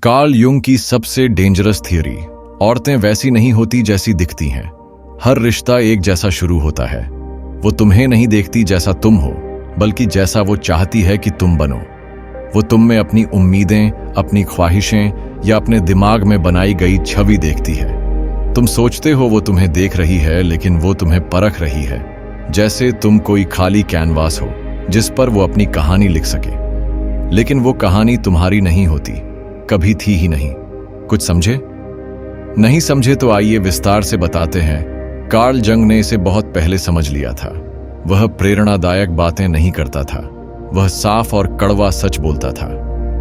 Karl Jung की सबसे dangerous theory, औरतें वैसी नहीं होती जैसी दिखती हैं। हर रिश्ता एक जैसा शुरू होता है। वो तुम्हें नहीं देखती जैसा तुम हो, बल्कि जैसा वो चाहती है कि तुम बनो। वो तुम में अपनी उम्मीदें, अपनी ख्वाहिशें या अपने दिमाग में बनाई गई छवि देखती है। तुम सोचते हो वो तुम्हें देख रही है, लेकिन वो तुम्हें परख रही है, जैसे तुम कोई खाली कैनवास हो जिस पर वो अपनी कहानी लिख सके। लेकिन वो कहानी तुम्हारी नहीं होती, कभी थी ही नहीं। कुछ समझे? नहीं समझे तो आइए विस्तार से बताते हैं। कार्ल जंग ने इसे बहुत पहले समझ लिया था। वह प्रेरणादायक बातें नहीं करता था, वह साफ और कड़वा सच बोलता था।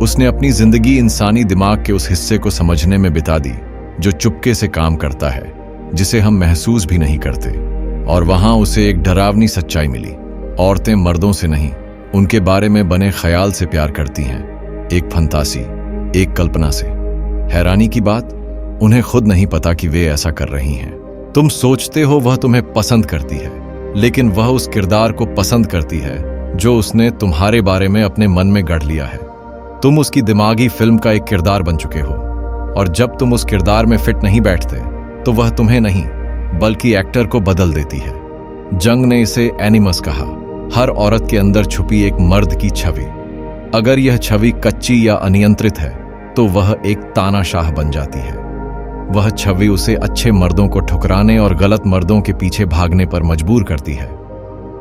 उसने अपनी जिंदगी इंसानी दिमाग के उस हिस्से को समझने में बिता दी जो चुपके से काम करता है, जिसे हम महसूस भी नहीं करते। और वहां उसे एक डरावनी सच्चाई मिली। औरतें मर्दों से नहीं, उनके बारे में बने ख्याल से प्यार करती हैं, एक फंतासी, एक कल्पना से। हैरानी की बात, उन्हें खुद नहीं पता कि वे ऐसा कर रही हैं। तुम सोचते हो वह तुम्हें पसंद करती है, लेकिन वह उस किरदार को पसंद करती है जो उसने तुम्हारे बारे में अपने मन में गढ़ लिया है। तुम उसकी दिमागी फिल्म का एक किरदार बन चुके हो, और जब तुम उस किरदार में फिट नहीं बैठते तो वह तुम्हें नहीं बल्कि एक्टर को बदल देती है। जंग ने इसे एनिमस कहा, हर औरत के अंदर छुपी एक मर्द की छवि। अगर यह छवि कच्ची या अनियंत्रित है तो वह एक तानाशाह बन जाती है। वह छवि उसे अच्छे मर्दों को ठुकराने और गलत मर्दों के पीछे भागने पर मजबूर करती है।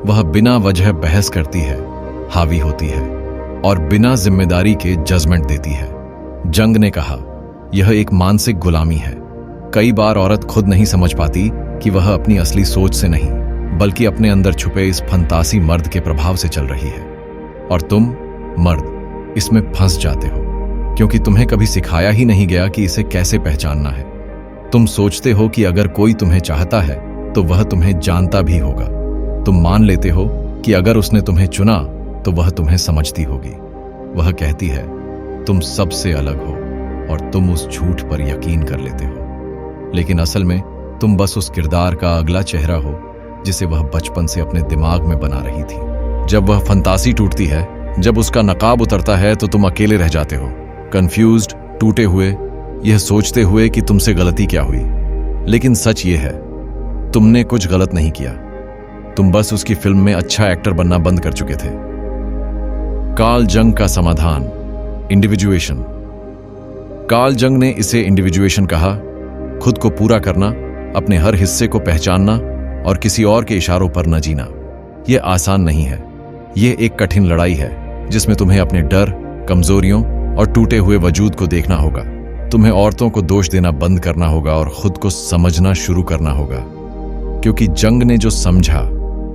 वह बिना वजह बहस करती है, हावी होती है और बिना जिम्मेदारी के जजमेंट देती है। जंग ने कहा, यह एक मानसिक गुलामी है। कई बार औरत खुद नहीं समझ पाती कि वह अपनी असली सोच से नहीं, बल्कि अपने अंदर छुपे इस फंतासी मर्द के प्रभाव से चल रही है। और तुम मर्द इसमें फंस जाते हो, क्योंकि तुम्हें कभी सिखाया ही नहीं गया कि इसे कैसे पहचानना है। तुम सोचते हो कि अगर कोई तुम्हें चाहता है तो वह तुम्हें जानता भी होगा। तुम मान लेते हो कि अगर उसने तुम्हें चुना तो वह तुम्हें समझती होगी। वह कहती है तुम सबसे अलग हो, और तुम उस झूठ पर यकीन कर लेते हो। लेकिन असल में तुम बस उस किरदार का अगला चेहरा हो जिसे वह बचपन से अपने दिमाग में बना रही थी। जब वह फंतासी टूटती है, जब उसका नकाब उतरता है, तो तुम अकेले रह जाते हो, कंफ्यूज्ड, टूटे हुए, यह सोचते हुए कि तुमसे गलती क्या हुई। लेकिन सच ये है, तुमने कुछ गलत नहीं किया। तुम बस उसकी फिल्म में अच्छा एक्टर बनना बंद कर चुके थे। कार्ल जंग का समाधान, इंडिविजुएशन। कार्ल जंग ने इसे इंडिविजुएशन कहा, खुद को पूरा करना, अपने हर हिस्से को पहचानना और किसी और के इशारों पर न जीना। यह आसान नहीं है। यह एक कठिन लड़ाई है जिसमें तुम्हें अपने डर, कमजोरियों और टूटे हुए वजूद को देखना होगा। तुम्हें औरतों को दोष देना बंद करना होगा और खुद को समझना शुरू करना होगा। क्योंकि जंग ने जो समझा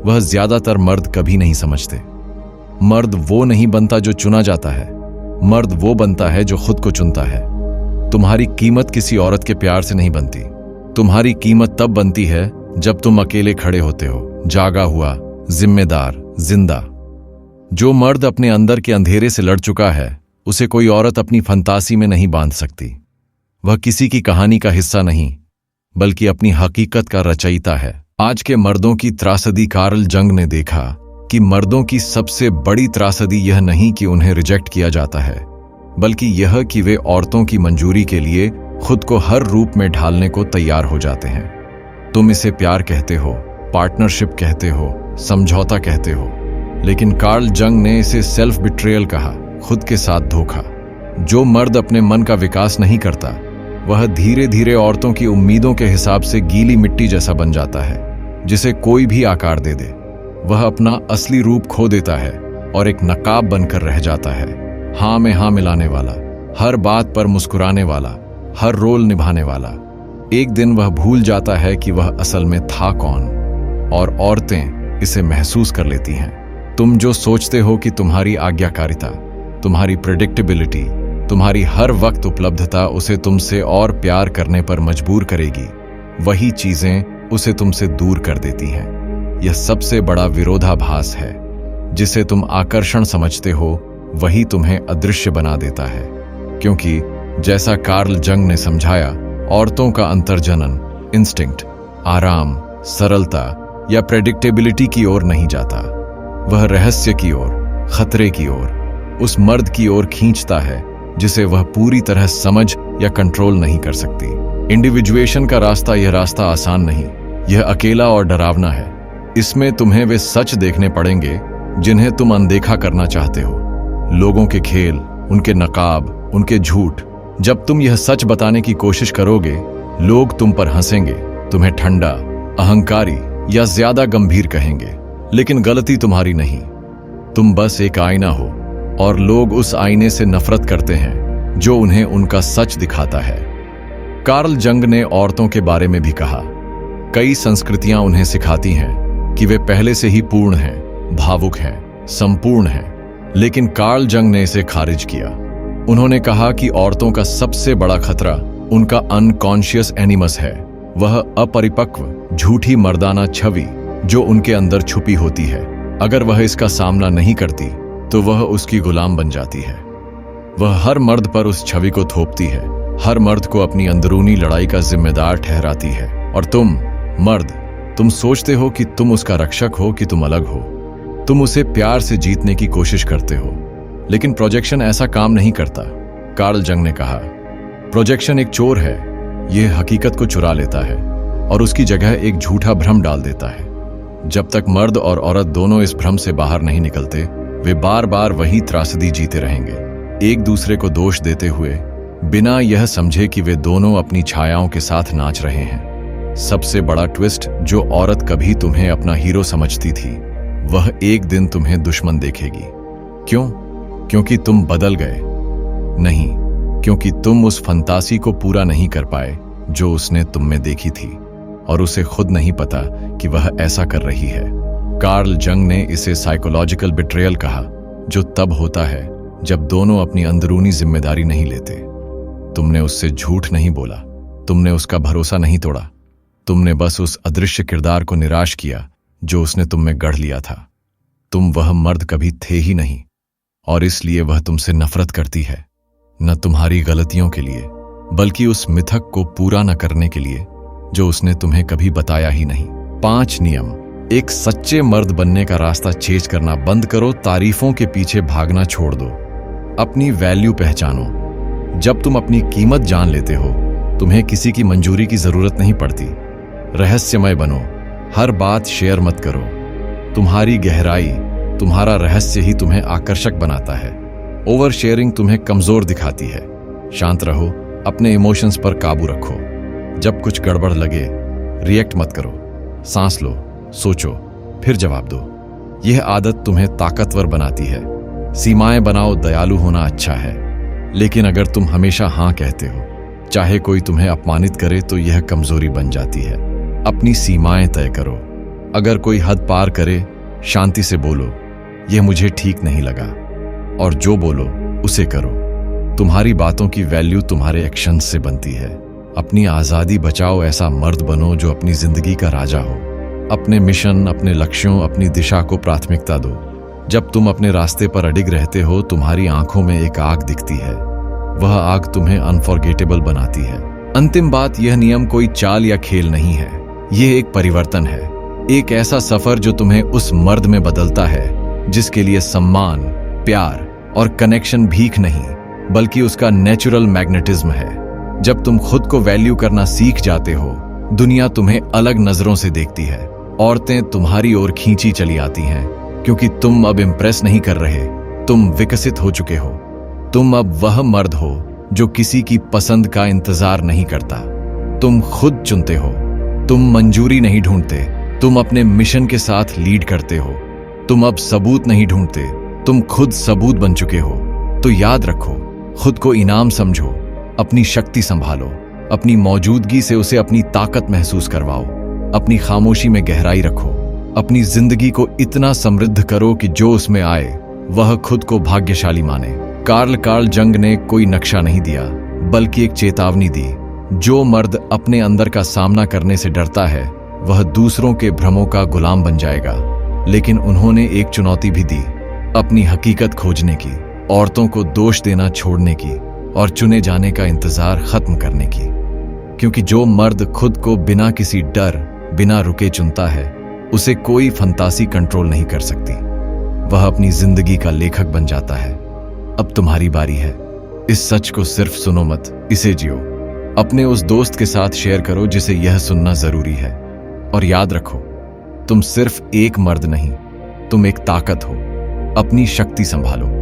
वह ज्यादातर मर्द कभी नहीं समझते। मर्द वो नहीं बनता जो चुना जाता है, मर्द वो बनता है जो खुद को चुनता है। तुम्हारी कीमत किसी औरत के प्यार से नहीं बनती। तुम्हारी कीमत तब बनती है जब तुम अकेले खड़े होते हो, जागा हुआ, जिम्मेदार, जिंदा। जो मर्द अपने अंदर के अंधेरे से लड़ चुका है, उसे कोई औरत अपनी फंतासी में नहीं बांध सकती। वह किसी की कहानी का हिस्सा नहीं, बल्कि अपनी हकीकत का रचयिता है। आज के मर्दों की त्रासदी कार्ल जंग ने देखा कि मर्दों की सबसे बड़ी त्रासदी यह नहीं कि उन्हें रिजेक्ट किया जाता है, बल्कि यह कि वे औरतों की मंजूरी के लिए खुद को हर रूप में ढालने को तैयार हो जाते हैं। तुम इसे प्यार कहते हो, पार्टनरशिप कहते हो, समझौता कहते हो, लेकिन कार्ल जंग ने इसे सेल्फ बिट्रेयल कहा, खुद के साथ धोखा। जो मर्द अपने मन का विकास नहीं करता, वह धीरे धीरे औरतों की उम्मीदों के हिसाब से गीली मिट्टी जैसा बन जाता है, जिसे कोई भी आकार दे दे। वह अपना असली रूप खो देता है और एक नकाब बनकर रह जाता है, हाँ में हाँ मिलाने वाला, हर बात पर मुस्कुराने वाला, हर रोल निभाने वाला। एक दिन वह भूल जाता है कि वह असल में था कौन, और औरतें इसे महसूस कर लेती हैं। तुम जो सोचते हो कि तुम्हारी आज्ञाकारिता, तुम्हारी प्रेडिक्टेबिलिटी, तुम्हारी हर वक्त उपलब्धता उसे तुमसे और प्यार करने पर मजबूर करेगी, वही चीजें उसे तुमसे दूर कर देती हैं। यह सबसे बड़ा विरोधाभास है। जिसे तुम आकर्षण समझते हो, वही तुम्हें अदृश्य बना देता है। क्योंकि जैसा कार्ल जंग ने समझाया, औरतों का अंतर्जनन इंस्टिंक्ट, आराम, सरलता या प्रेडिक्टेबिलिटी की ओर नहीं जाता। वह रहस्य की ओर, खतरे की ओर, उस मर्द की ओर खींचता है जिसे वह पूरी तरह समझ या कंट्रोल नहीं कर सकती। इंडिविजुएशन का रास्ता यह रास्ता आसान नहीं, यह अकेला और डरावना है। इसमें तुम्हें वे सच देखने पड़ेंगे जिन्हें तुम अनदेखा करना चाहते हो। लोगों के खेल, उनके नकाब, उनके झूठ। जब तुम यह सच बताने की कोशिश करोगे, लोग तुम पर हंसेंगे, तुम्हें ठंडा, अहंकारी या ज्यादा गंभीर कहेंगे। लेकिन गलती तुम्हारी नहीं, तुम बस एक आईना हो और लोग उस आईने से नफरत करते हैं जो उन्हें उनका सच दिखाता है। कार्ल जंग ने औरतों के बारे में भी कहा, कई संस्कृतियां उन्हें सिखाती हैं कि वे पहले से ही पूर्ण हैं, भावुक हैं, संपूर्ण हैं, लेकिन कार्ल जंग ने इसे खारिज किया। उन्होंने कहा कि औरतों का सबसे बड़ा खतरा उनका अनकॉन्शियस एनिमस है, वह अपरिपक्व झूठी मर्दाना छवि जो उनके अंदर छुपी होती है। अगर वह इसका सामना नहीं करती तो वह उसकी गुलाम बन जाती है। वह हर मर्द पर उस छवि को थोपती है, हर मर्द को अपनी अंदरूनी लड़ाई का जिम्मेदार ठहराती है। और तुम मर्द, तुम सोचते हो कि तुम उसका रक्षक हो, कि तुम अलग हो। तुम उसे प्यार से जीतने की कोशिश करते हो, लेकिन प्रोजेक्शन ऐसा काम नहीं करता। कार्ल जंग ने कहा, प्रोजेक्शन एक चोर है, यह हकीकत को चुरा लेता है और उसकी जगह एक झूठा भ्रम डाल देता है। जब तक मर्द और औरत दोनों इस भ्रम से बाहर नहीं निकलते, वे बार बार वही त्रासदी जीते रहेंगे, एक दूसरे को दोष देते हुए, बिना यह समझे कि वे दोनों अपनी छायाओं के साथ नाच रहे हैं। सबसे बड़ा ट्विस्ट, जो औरत कभी तुम्हें अपना हीरो समझती थी, वह एक दिन तुम्हें दुश्मन देखेगी। क्यों? क्योंकि तुम बदल गए? नहीं, क्योंकि तुम उस फंतासी को पूरा नहीं कर पाए जो उसने तुम में देखी थी, और उसे खुद नहीं पता कि वह ऐसा कर रही है। कार्ल जंग ने इसे साइकोलॉजिकल बिट्रेयल कहा, जो तब होता है जब दोनों अपनी अंदरूनी जिम्मेदारी नहीं लेते। तुमने उससे झूठ नहीं बोला, तुमने उसका भरोसा नहीं तोड़ा, तुमने बस उस अदृश्य किरदार को निराश किया जो उसने तुम में गढ़ लिया था। तुम वह मर्द कभी थे ही नहीं, और इसलिए वह तुमसे नफरत करती है, न तुम्हारी गलतियों के लिए, बल्कि उस मिथक को पूरा न करने के लिए जो उसने तुम्हें कभी बताया ही नहीं। 5 नियम। एक सच्चे मर्द बनने का रास्ता चेज करना बंद करो, तारीफों के पीछे भागना छोड़ दो, अपनी वैल्यू पहचानो। जब तुम अपनी कीमत जान लेते हो, तुम्हें किसी की मंजूरी की जरूरत नहीं पड़ती। रहस्यमय बनो, हर बात शेयर मत करो। तुम्हारी गहराई, तुम्हारा रहस्य ही तुम्हें आकर्षक बनाता है। ओवर शेयरिंग तुम्हें कमजोर दिखाती है। शांत रहो, अपने इमोशंस पर काबू रखो। जब कुछ गड़बड़ लगे, रिएक्ट मत करो, सांस लो, सोचो, फिर जवाब दो। यह आदत तुम्हें ताकतवर बनाती है। सीमाएं बनाओ, दयालु होना अच्छा है, लेकिन अगर तुम हमेशा हाँ कहते हो, चाहे कोई तुम्हें अपमानित करे, तो यह कमजोरी बन जाती है। अपनी सीमाएं तय करो। अगर कोई हद पार करे, शांति से बोलो, यह मुझे ठीक नहीं लगा, और जो बोलो उसे करो। तुम्हारी बातों की वैल्यू तुम्हारे एक्शंस से बनती है। अपनी आजादी बचाओ, ऐसा मर्द बनो जो अपनी जिंदगी का राजा हो। अपने मिशन, अपने लक्ष्यों, अपनी दिशा को प्राथमिकता दो। जब तुम अपने रास्ते पर अडिग रहते हो, तुम्हारी आंखों में एक आग दिखती है। वह आग तुम्हें अनफॉरगेटेबल बनाती है। अंतिम बात, यह नियम कोई चाल या खेल नहीं है, यह एक परिवर्तन है। एक ऐसा सफर जो तुम्हें उस मर्द में बदलता है जिसके लिए सम्मान, प्यार और कनेक्शन भीख नहीं, बल्कि उसका नेचुरल मैग्नेटिज्म है। जब तुम खुद को वैल्यू करना सीख जाते हो, दुनिया तुम्हें अलग नजरों से देखती है। औरतें तुम्हारी ओर खींची चली आती हैं, क्योंकि तुम अब इम्प्रेस नहीं कर रहे, तुम विकसित हो चुके हो। तुम अब वह मर्द हो जो किसी की पसंद का इंतजार नहीं करता। तुम खुद चुनते हो, तुम मंजूरी नहीं ढूंढते, तुम अपने मिशन के साथ लीड करते हो। तुम अब सबूत नहीं ढूंढते, तुम खुद सबूत बन चुके हो। तो याद रखो, खुद को इनाम समझो, अपनी शक्ति संभालो, अपनी मौजूदगी से उसे अपनी ताकत महसूस करवाओ। अपनी खामोशी में गहराई रखो, अपनी जिंदगी को इतना समृद्ध करो कि जो उसमें आए वह खुद को भाग्यशाली माने। कार्ल जंग ने कोई नक्शा नहीं दिया, बल्कि एक चेतावनी दी। जो मर्द अपने अंदर का सामना करने से डरता है, वह दूसरों के भ्रमों का गुलाम बन जाएगा। लेकिन उन्होंने एक चुनौती भी दी, अपनी हकीकत खोजने की, औरतों को दोष देना छोड़ने की और चुने जाने का इंतजार खत्म करने की। क्योंकि जो मर्द खुद को बिना किसी डर, बिना रुके चुनता है, उसे कोई फंतासी कंट्रोल नहीं कर सकती। वह अपनी जिंदगी का लेखक बन जाता है। अब तुम्हारी बारी है। इस सच को सिर्फ सुनो मत, इसे जियो। अपने उस दोस्त के साथ शेयर करो जिसे यह सुनना जरूरी है। और याद रखो, तुम सिर्फ एक मर्द नहीं, तुम एक ताकत हो। अपनी शक्ति संभालो।